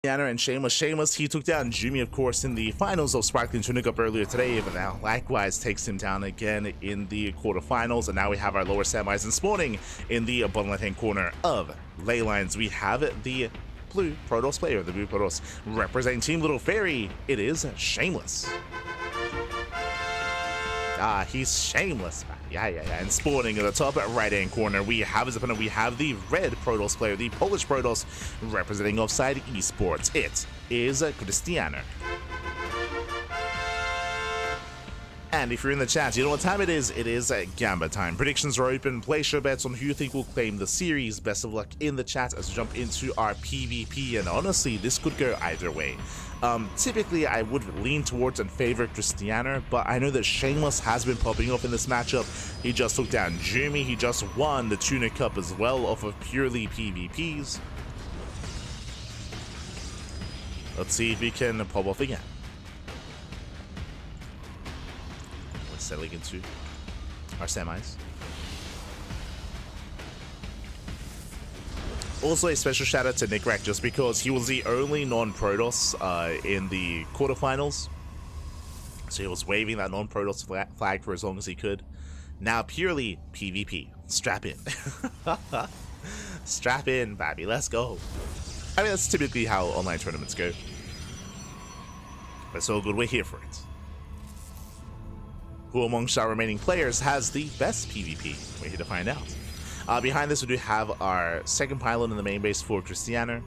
Krystianer and Shameless, he took down Jumi, of course, in the finals of Sparkling Tunic Cup earlier today, but now likewise takes him down again in the quarterfinals. And now we have our lower semis, and spawning in the bottom left-hand corner of ley lines, we have the blue Protoss player, the blue Protoss representing Team Little Fairy. It is Shameless. He's Shameless. Yeah. And spawning in the top right-hand corner, we have his opponent. We have the red Protoss player, the Polish Protoss, representing Offside Esports. It is Krystianer. And if you're in the chat, you know what time it is. It is Gamba time. Predictions are open. Place your bets on who you think will claim the series. Best of luck in the chat as we jump into our PvP. And honestly, this could go either way. Typically, I would lean towards and favor Krystianer, but I know that Shameless has been popping up in this matchup. He just took down Jumi. He just won the Tunic Cup as well off of purely PvPs. Let's see if he can pop off again. We're settling into our semis. Also, a special shout out to Nick Rack, just because he was the only non-Protoss in the quarterfinals. So he was waving that non-Protoss flag for as long as he could. Now purely PvP. Strap in. Strap in, baby. Let's go. I mean, that's typically how online tournaments go. But it's all good. We're here for it. Who amongst our remaining players has the best PvP? We're here to find out. Behind this, we do have our second pylon in the main base for Krystianer.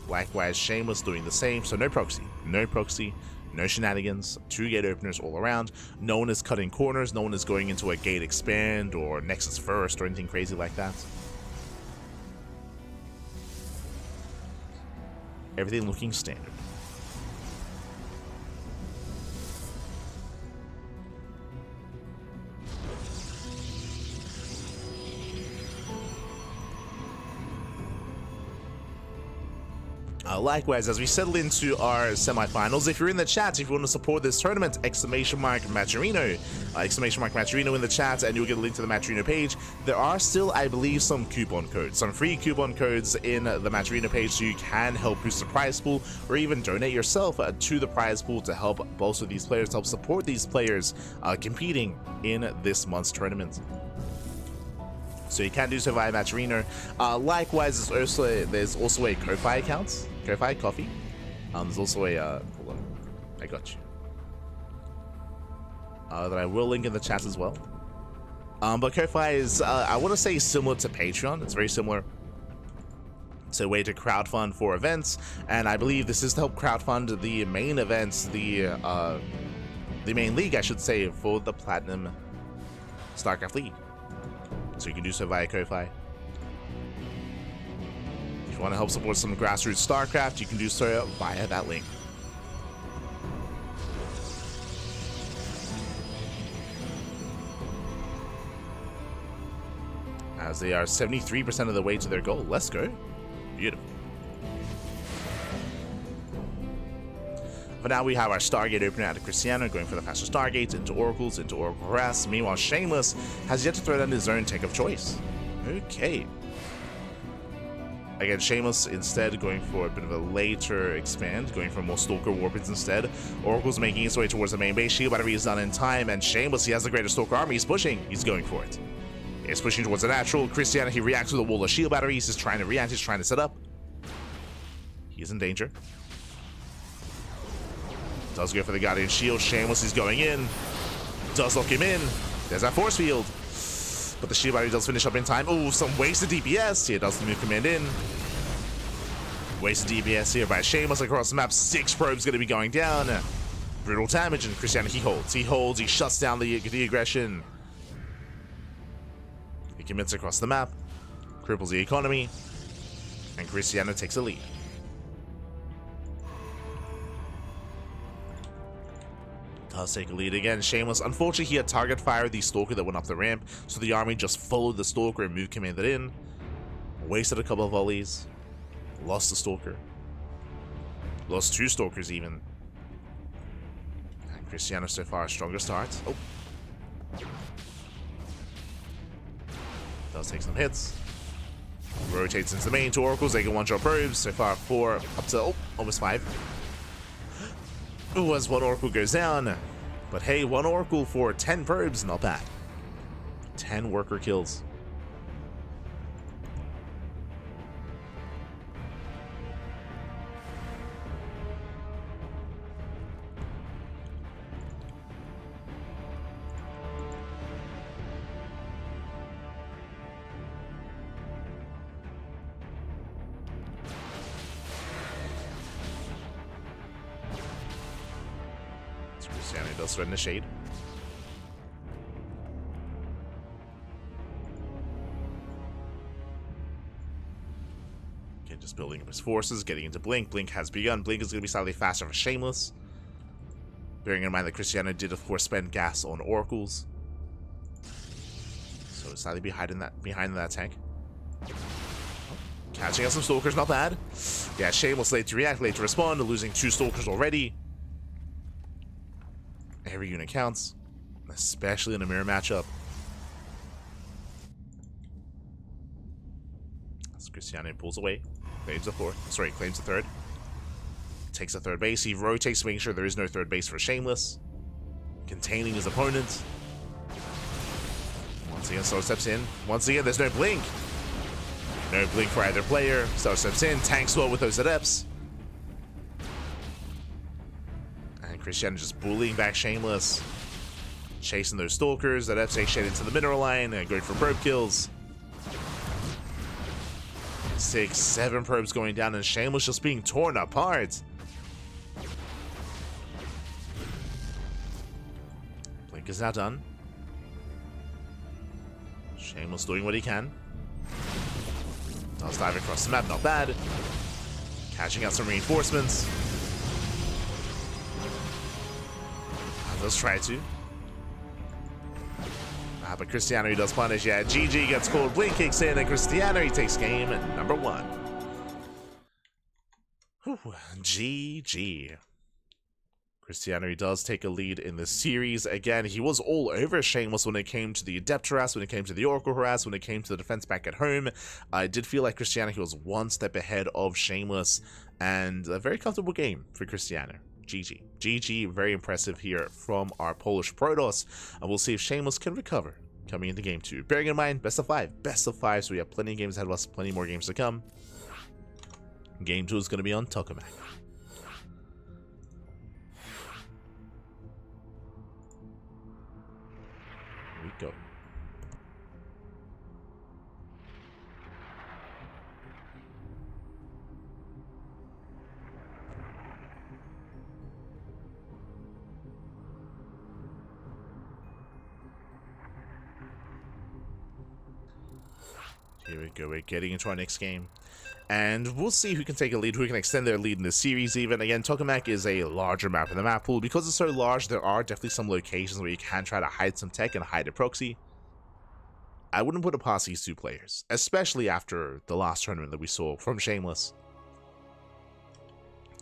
Likewise, Shameless doing the same. So no proxy, no shenanigans, 2 gate openers all around. No one is cutting corners. No one is going into a gate expand or Nexus first or anything crazy like that. Everything looking standard. Likewise, as we settle into our semifinals, if you're in the chat, if you want to support this tournament, !Maturino, !Maturino in the chat, and you'll get a link to the Maturino page. There are still, I believe, some coupon codes, some free coupon codes in the Maturino page, so you can help boost the prize pool, or even donate yourself to the prize pool to help bolster these players, to help support these players competing in this month's tournament. So you can do so via Maturino. Likewise, there's also a Ko-Fi account. Ko-Fi Coffee. There's also a hold on, I got you. That I will link in the chat as well. But Ko-Fi is, I want to say, similar to Patreon. It's very similar. It's a way to crowdfund for events, and I believe this is to help crowdfund the main events, the main league, I should say, for the Platinum StarCraft League. So you can do so via Ko-Fi. If you want to help support some grassroots StarCraft, you can do so via that link. As they are 73% of the way to their goal. Let's go. Beautiful. For now, we have our Stargate opener out of Krystianer, going for the faster Stargates, into Oracles, into Oracle Harass. Meanwhile, Shameless has yet to throw down his own tech of choice. Okay. Again, Shameless instead going for a bit of a later expand, going for more Stalker Warpins instead. Oracle's making his way towards the main base. Shield Battery is done in time, and Shameless, he has the greater Stalker army. He's pushing. He's going for it. He's pushing towards the natural. Krystianer, he reacts with a wall of Shield Batteries. He's trying to react. He's trying to set up. He's in danger. Does go for the Guardian Shield. Shameless is going in. Does lock him in. There's that force field. But the Shield Battery does finish up in time. Oh, some wasted DPS. Here does the move command in. Wasted DPS here by Shameless across the map. 6 probes going to be going down. Brutal damage, and Krystianer, he holds. He holds. He shuts down the aggression. He commits across the map. Cripples the economy. And Krystianer takes a lead. Does take a lead again. Shameless, unfortunately, he had target fire the Stalker that went up the ramp, so the army just followed the Stalker and move commanded in. Wasted a couple of volleys. Lost the Stalker. Lost 2 Stalkers even. And Krystianer so far, stronger start. Oh. Does take some hits. Rotates into the main, 2 oracles, they can one-shot probes. So far 4, up to almost 5. Ooh, as 1 oracle goes down. But hey, 1 oracle for 10 probes, not bad. 10 worker kills. Krystianer does threaten the shade. Okay, just building up his forces, getting into Blink. Blink has begun. Blink is going to be slightly faster for Shameless. Bearing in mind that Krystianer did, of course, spend gas on oracles. So slightly behind that tank. Catching out some stalkers, not bad. Yeah, Shameless late to react, late to respond, losing 2 stalkers already. Every unit counts, especially in a mirror matchup. As Krystianer pulls away, claims the 4th, sorry, claims the 3rd. Takes the 3rd base, he rotates to make sure there is no 3rd base for Shameless. Containing his opponent. Once again, Star steps in. Once again, there's no blink. No blink for either player. Star steps in, tanks well with those adepts. And Krystianer just bullying back Shameless. Chasing those stalkers. Adepts take shade into the mineral line and going for probe kills. 6, 7 probes going down, and Shameless just being torn apart. Blink is now done. Shameless doing what he can. Does dive across the map, not bad. Catching out some reinforcements. Does try to. But Krystianer, he does punish. Yeah, GG gets called. Blink kicks in, and Krystianer, he takes game number 1. Whew, GG. Krystianer, he does take a lead in this series. Again, he was all over Shameless when it came to the Adept harass, when it came to the Oracle harass, when it came to the defense back at home. I did feel like Krystianer, he was 1 step ahead of Shameless, and a very comfortable game for Krystianer. GG. GG, very impressive here from our Polish Protoss, and we'll see if Shameless can recover coming into game 2. Bearing in mind, best of 5, so we have plenty of games ahead of us, plenty more games to come. Game 2 is going to be on Tokamak. Here we go. Here we go, we're getting into our next game. And we'll see who can take a lead, who can extend their lead in this series even. Again, Tokamak is a larger map in the map pool. Because it's so large, there are definitely some locations where you can try to hide some tech and hide a proxy. I wouldn't put it past these 2 players, especially after the last tournament that we saw from Shameless.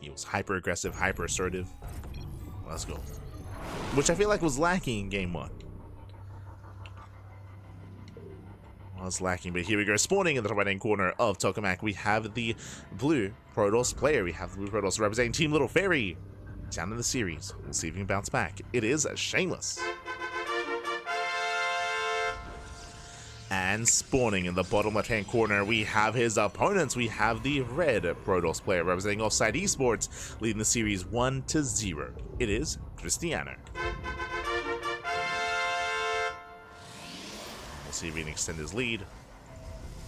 He was hyper aggressive, hyper assertive. Let's go. Which I feel like was lacking in game 1. Was lacking, but here we go. Spawning in the right hand corner of Tokamak, we have the blue Protoss player. We have the blue Protoss representing Team Little Fairy down in the series. We'll see if he can bounce back. It is Shameless. And spawning in the bottom left hand corner, we have his opponents. We have the red Protoss player representing Offside Esports, leading the series 1-0. It is Krystianer. See if he can extend his lead.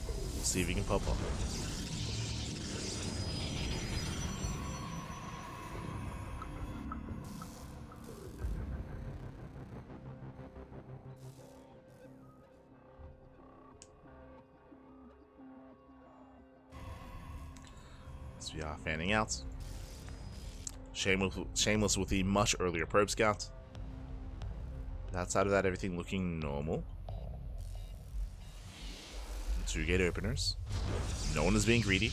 We'll see if he can pop up. So we are fanning out. Shameless with the much earlier probe scout. Outside of that, everything looking normal. 2 gate openers. No one is being greedy.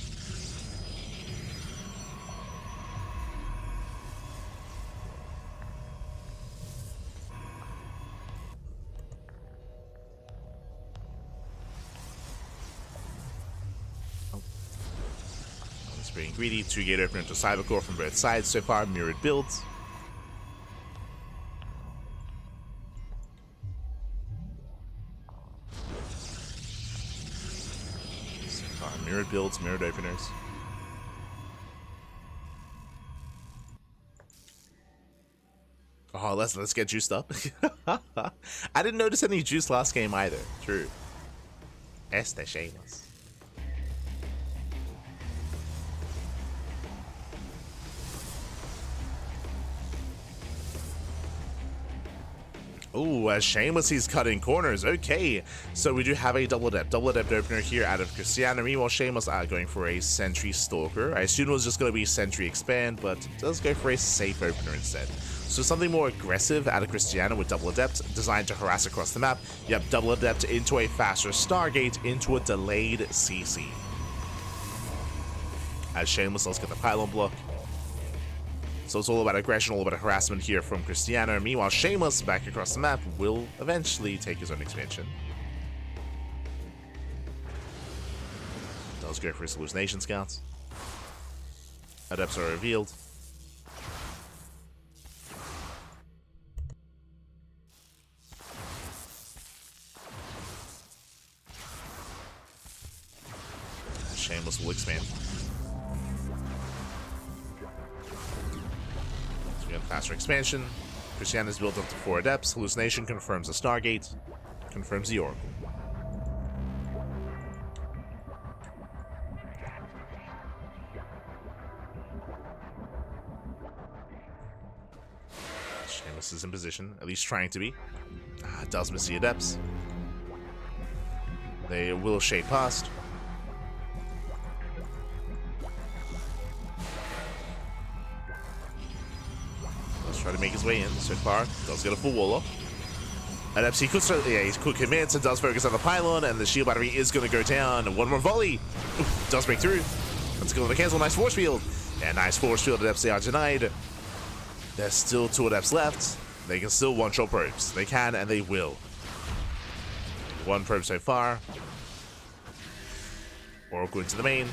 Just being greedy. 2-gate opener into Cybercore from both sides so far. Mirrored builds. So far, mirrored builds, mirrored openers. Oh, let's get juiced up. I didn't notice any juice last game either. True. Este Shameless. Ooh, as Shameless, he's cutting corners. Okay, so we do have a double adept opener here out of Krystianer. Meanwhile, Shameless going for a Sentry Stalker. I assumed it was just going to be Sentry Expand, but it does go for a safe opener instead. So something more aggressive out of Krystianer with double adept, designed to harass across the map. Yep, double adept into a faster Stargate, into a delayed CC. As Shameless, let's get the pylon block. So it's all about aggression, all about harassment here from Krystianer. Meanwhile, Shameless, back across the map, will eventually take his own expansion. Does go for his hallucination scouts. Adepts are revealed. Shameless will expand. So we have faster expansion. Krystianer is built up to 4 adepts. Hallucination confirms the Stargate. Confirms the Oracle. Shameless is in position, at least trying to be. Does miss the adepts. They will shade past. Try to make his way in so far. Does get a full wall up. And he could start, yeah, he could commit and does focus on the pylon, and the shield battery is going to go down. One more volley. Oof, does break through. Let's go to the cancel. Nice force field. Yeah, nice force field. Adepts, they are denied. There's still 2 adepts left. They can still one-shot probes. They can and they will. 1 probe so far. Oracle into the main.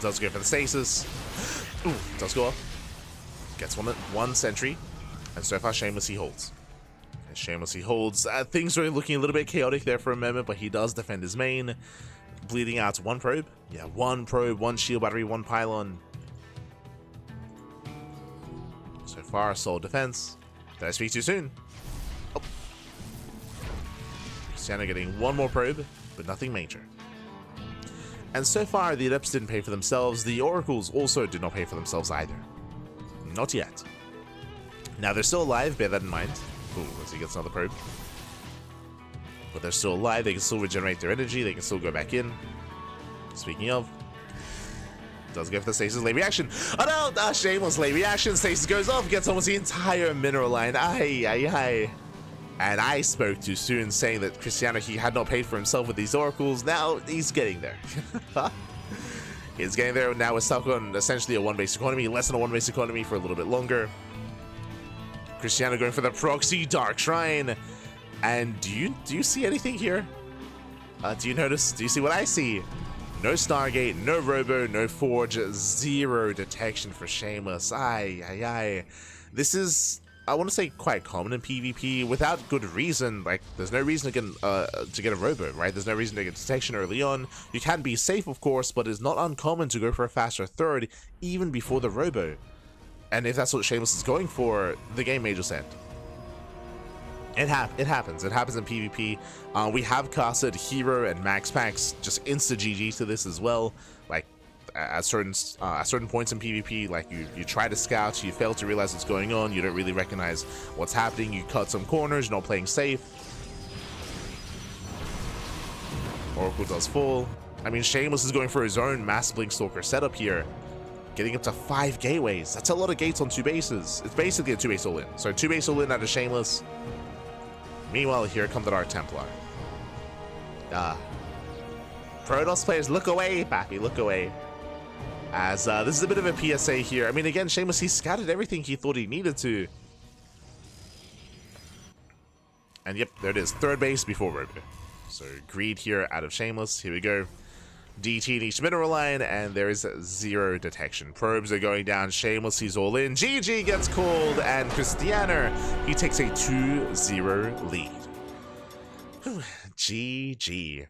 Does go for the stasis. Ooh, does go up. Gets one sentry, and so far Shameless he holds. And Shameless he holds. Things are looking a little bit chaotic there for a moment, but he does defend his main. Bleeding out 1 probe. Yeah, 1 probe, 1 shield battery, 1 pylon. So far, solid defense. Did I speak too soon? Oh. Krystianer getting 1 more probe, but nothing major. And so far, the adepts didn't pay for themselves. The oracles also did not pay for themselves either. Not yet. Now, they're still alive, bear that in mind. Ooh, as he gets another probe. But they're still alive, they can still regenerate their energy, they can still go back in. Speaking of, does go for the stasis late reaction. Oh no! Shameless late reaction, stasis goes off, gets almost the entire mineral line. Aye, aye, aye. And I spoke too soon, saying that Krystianer, he had not paid for himself with these oracles. Now, he's getting there. He's getting there. Now we're stuck on essentially a 1-base economy, less than a 1-base economy for a little bit longer. Krystianer going for the proxy Dark Shrine. And do you see anything here? Do you notice? Do you see what I see? No Stargate, no Robo, no Forge, 0 detection for Shameless. Aye, aye, aye. This is, I want to say, quite common in PvP without good reason. Like, there's no reason to get a Robo, right? There's no reason to get detection early on. You can be safe, of course, but it's not uncommon to go for a faster third even before the Robo. And if that's what Shameless is going for, the game may just end. It happens. It happens in PvP. We have casted hero and max packs just insta GG to this as well. Like at certain points in PvP, like you try to scout, you fail to realize what's going on, you don't really recognize what's happening, you cut some corners, you're not playing safe. Oracle does fall. I mean, Shameless is going for his own Mass Blink Stalker setup here. Getting up to 5 gateways. That's a lot of gates on 2 bases. It's basically a 2-base all-in. So 2-base all-in out of Shameless. Meanwhile, here comes the Dark Templar. Protoss players, look away, Pappy, look away. As this is a bit of a PSA here. I mean, again, Shameless, he scouted everything he thought he needed to. And yep, there it is. 3rd base before Robo. So Greed here out of Shameless. Here we go. DT in each mineral line, and there is zero detection. Probes are going down. Shameless, he's all in. GG gets called, and Krystianer, he takes a 2-0 lead. Whew, GG.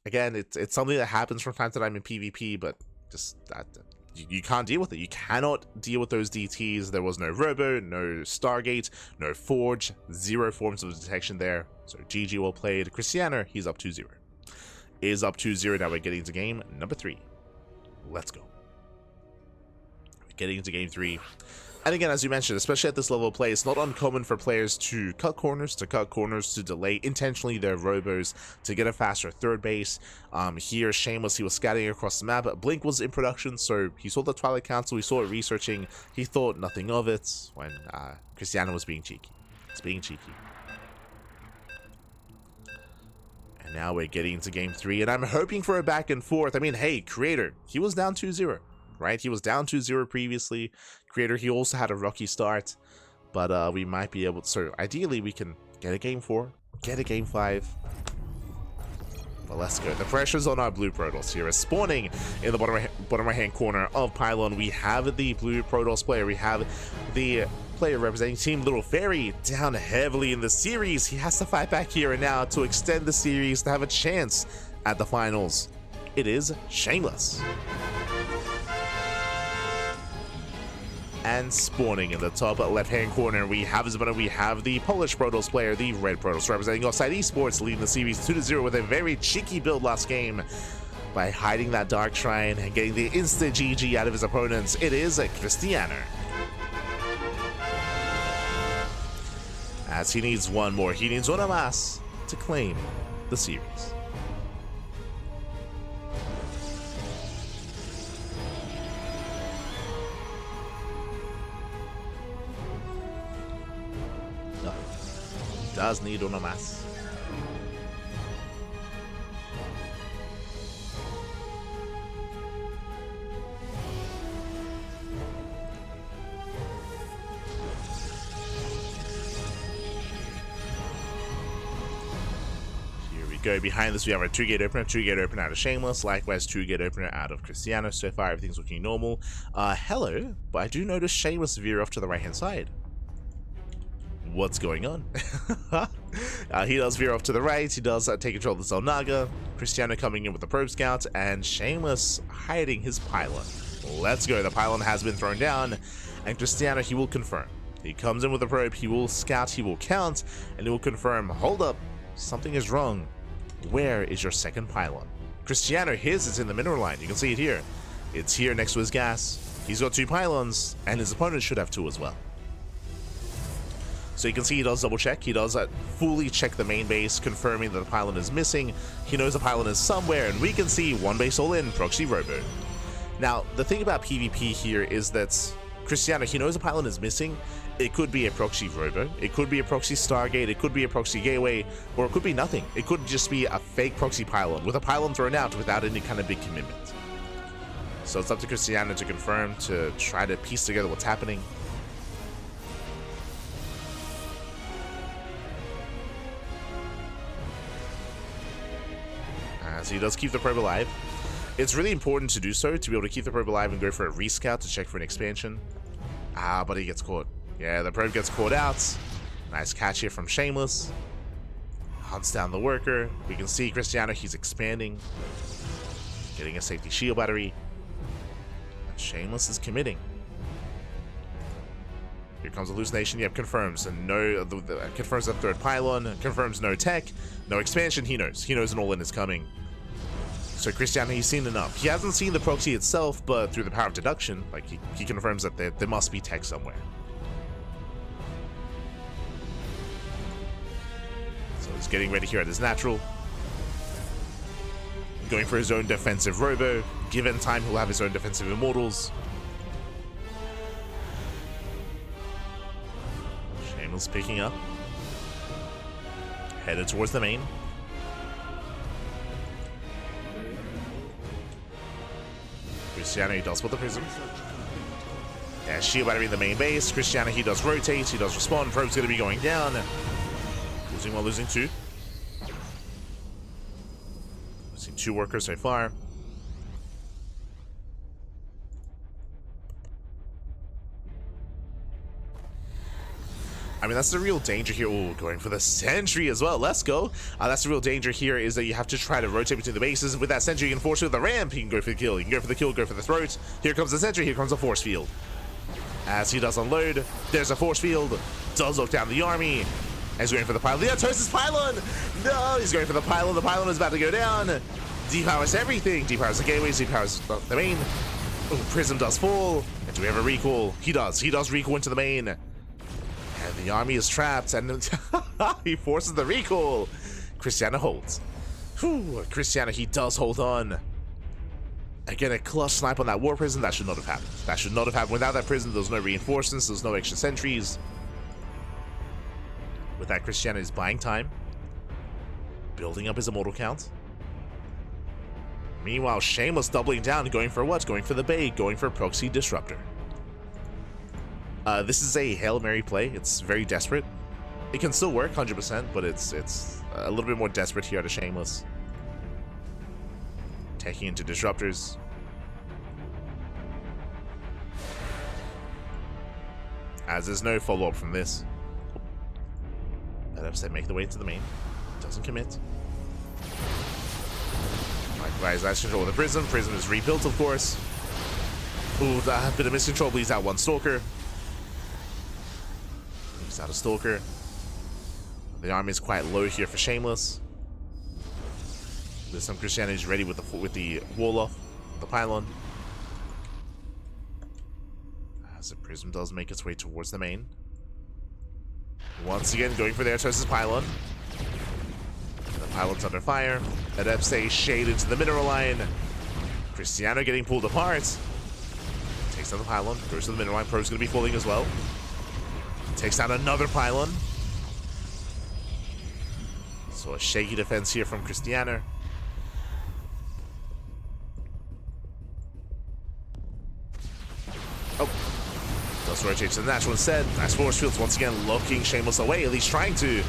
Again, it's something that happens from time to time in PvP, but just that you can't deal with it. You cannot deal with those DTs. There was no Robo, no Stargate, no Forge, zero forms of detection there. So GG, well played. Krystianer, he's up 2-0. Is up 2-0. Now we're getting into game number 3. Let's go. We're getting into game 3. And again, as you mentioned, especially at this level of play, it's not uncommon for players to cut corners, to delay intentionally their robos, to get a faster third base. Here, Shameless, he was scouting across the map. Blink was in production, so he saw the Twilight Council, he saw it researching, he thought nothing of it when Krystianer was being cheeky. It's being cheeky. And now we're getting into game 3, and I'm hoping for a back and forth. I mean, hey, Creator, he was down 2-0, right? He was down 2-0 previously. Creator, he also had a rocky start, but we might be able to, so ideally we can get a game 4, get a game 5. But let's go. The pressure's on our blue Protoss here. As spawning in the bottom right hand corner of Pylon, we have the blue Protoss player. We have the player representing Team Little Fairy down heavily in the series. He has to fight back here and now to extend the series to have a chance at the finals. It is Shameless. And spawning in the top left-hand corner, we have the Polish Protoss player, the red Protoss, representing Offside Esports, leading the series 2-0 with a very cheeky build last game by hiding that Dark Shrine and getting the instant GG out of his opponents. It is Krystianer. As he needs one more, he needs una más to claim the series. Does need una más. Here we go. Behind this, we have our 2-gate opener out of Shameless, likewise 2-gate opener out of Krystianer. So far, everything's looking normal. Hello, but I do notice Shameless veer off to the right-hand side. What's going on? He does veer off to the right. He does take control of the Zelnaga. Krystianer coming in with the Probe Scout, and Shameless hiding his Pylon. Let's go. The Pylon has been thrown down, and Krystianer, he will confirm. He comes in with the probe, he will scout, he will count, and he will confirm, hold up, something is wrong. Where is your second Pylon? Krystianer, his is in the mineral line. You can see it here. It's here next to his gas. He's got 2 pylons, and his opponent should have 2 as well. So you can see he does double check. He does fully check the main base, confirming that the pylon is missing. He knows the pylon is somewhere, and we can see 1 base all in, proxy robo. Now, the thing about PvP here is that Krystianer, he knows the pylon is missing. It could be a proxy robo, it could be a proxy Stargate, it could be a proxy gateway, or it could be nothing. It could just be a fake proxy pylon, with a pylon thrown out without any kind of big commitment. So it's up to Krystianer to confirm, to try to piece together what's happening. So he does keep the probe alive. It's really important to do so, to be able to keep the probe alive and go for a rescout to check for an expansion. But he gets caught. Yeah, the probe gets caught out. Nice catch here from Shameless. Hunts down the worker. We can see Krystianer, he's expanding. Getting a safety shield battery. And Shameless is committing. Here comes hallucination. Yep, confirms. And no, confirms the 3rd pylon. Confirms no tech. No expansion. He knows. He knows an all-in is coming. So Krystianer, he's seen enough. He hasn't seen the proxy itself, but through the power of deduction, like he confirms that there must be tech somewhere. So he's getting ready here at his natural. Going for his own defensive robo. Given time, he'll have his own defensive immortals. Shameless picking up. Headed towards the main. Krystianer, he does put the prism. Yeah, shield battery in the main base. Krystianer, he does rotate, he does respond. Probe's going to be going down. Losing while losing 2. Losing 2 workers so far. I mean, that's the real danger here. Oh, going for the sentry as well. Let's go. That's the real danger here, is that you have to try to rotate between the bases. With that sentry, you can force with the ramp. He can go for the kill. You can go for the kill, go for the throat. Here comes the sentry. Here comes the force field. As he does unload, there's a force field. Does look down the army. And he's going for the pylon. Yeah, toasts his pylon. No, he's going for the pylon. The pylon is about to go down. Depowers everything. Depowers the gateways. Depowers the main. Oh, Prism does fall. And do we have a recall? He does. He does recall into the main. And the army is trapped. And he forces the recall. Krystianer holds. Whew, Krystianer, he does hold on. Again, a clutch snipe on that war prison. That should not have happened. That should not have happened. Without that prison, there's no reinforcements. There's no extra sentries. With that, Krystianer is buying time. Building up his immortal count. Meanwhile, Shameless doubling down, going for what? Going for the bait, going for proxy disruptor. This is a Hail Mary play. It's very desperate. It can still work 100%, but it's a little bit more desperate here at a Shameless. Taking into disruptors. As there's no follow-up from this. That upset make the way into the main. Doesn't commit. Likewise, that's control of the Prism. Prism is rebuilt, of course. Ooh, that bit of miscontrol bleeds out one Stalker. Bleeds out a Stalker. The army is quite low here for Shameless. There's some Krystianer is ready with the wall off, the pylon. As the Prism does make its way towards the main. Once again, going for the Artosis pylon. The pylon's under fire. Adept stays shaded to the mineral line. Krystianer getting pulled apart. Takes down the pylon, goes to the mineral line. Pro's going to be falling as well. Takes down another pylon. So a shaky defense here from Krystianer. Oh. Does rotate to the natural instead. Nice force fields once again, locking Shameless away, at least trying to.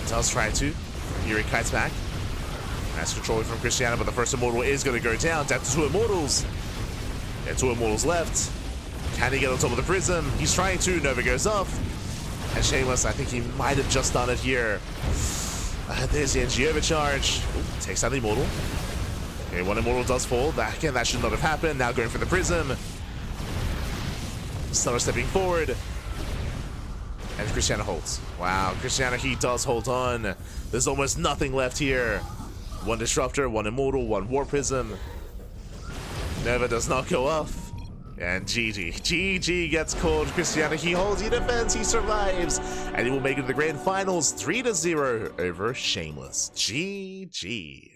Does try to. Yuri kites back. Nice control from Krystianer, but the first immortal is going to go down. Down to two immortals. There are two immortals left. Can he get on top of the Prism? He's trying to. Nova goes off. And Shameless, I think he might have just done it here. There's the NG overcharge. Ooh, takes out the immortal. Okay, one immortal does fall. Again, that should not have happened. Now going for the Prism. Stunner stepping forward. And Krystianer holds. Wow, Krystianer, he does hold on. There's almost nothing left here. One Disruptor, one Immortal, one War Prism. Nova does not go off. And GG. GG gets called. Krystianer, he holds, he defends, he survives. And he will make it to the grand finals 3-0 over Shameless. GG.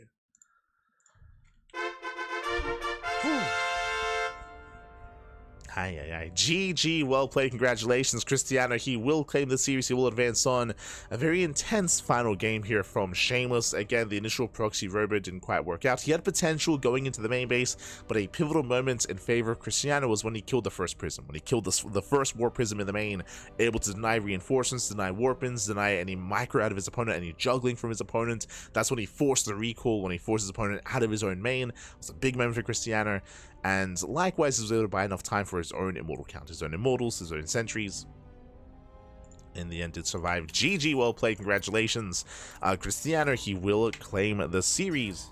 GG, well played, congratulations, Krystianer. He will claim the series, he will advance on. A very intense final game here from Shameless. Again, the initial proxy robo didn't quite work out. He had potential going into the main base, but a pivotal moment in favor of Krystianer was when he killed the first Prism. When he killed the first War Prism in the main, able to deny reinforcements, deny warpins, deny any micro out of his opponent, any juggling from his opponent. That's when he forced the recall, when he forced his opponent out of his own main. It was a big moment for Krystianer. And likewise, he was able to buy enough time for his own immortal count, his own immortals, his own sentries. In the end, it survived. GG, well played, congratulations. Krystianer, he will claim the series.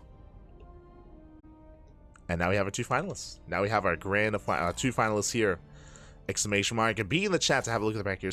And now we have our two finalists. Now we have our grand two finalists here. Exclamation mark. And be in the chat to have a look at the back here.